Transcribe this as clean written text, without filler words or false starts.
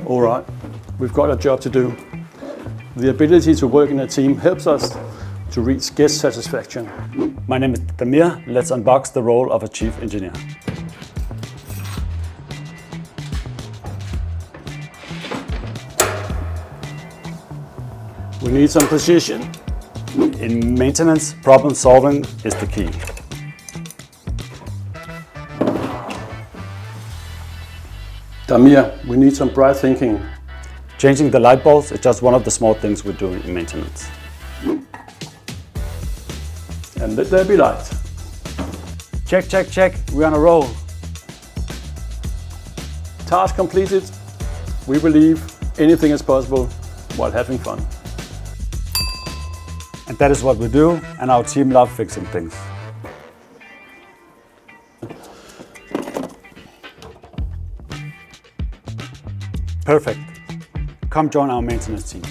All right, we've got a job to do. The ability to work in a team helps us to reach guest satisfaction. My name is Damir. Let's unbox the role of a chief engineer. We need some precision. In maintenance, problem solving is the key. Damir, we need some bright thinking. Changing the light bulbs is just one of the small things we're doing in maintenance. And let there be light. Check, check, check. We're on a roll. Task completed. We believe anything is possible while having fun. And that is what we do, and our team loves fixing things. Perfect. Come join our maintenance team.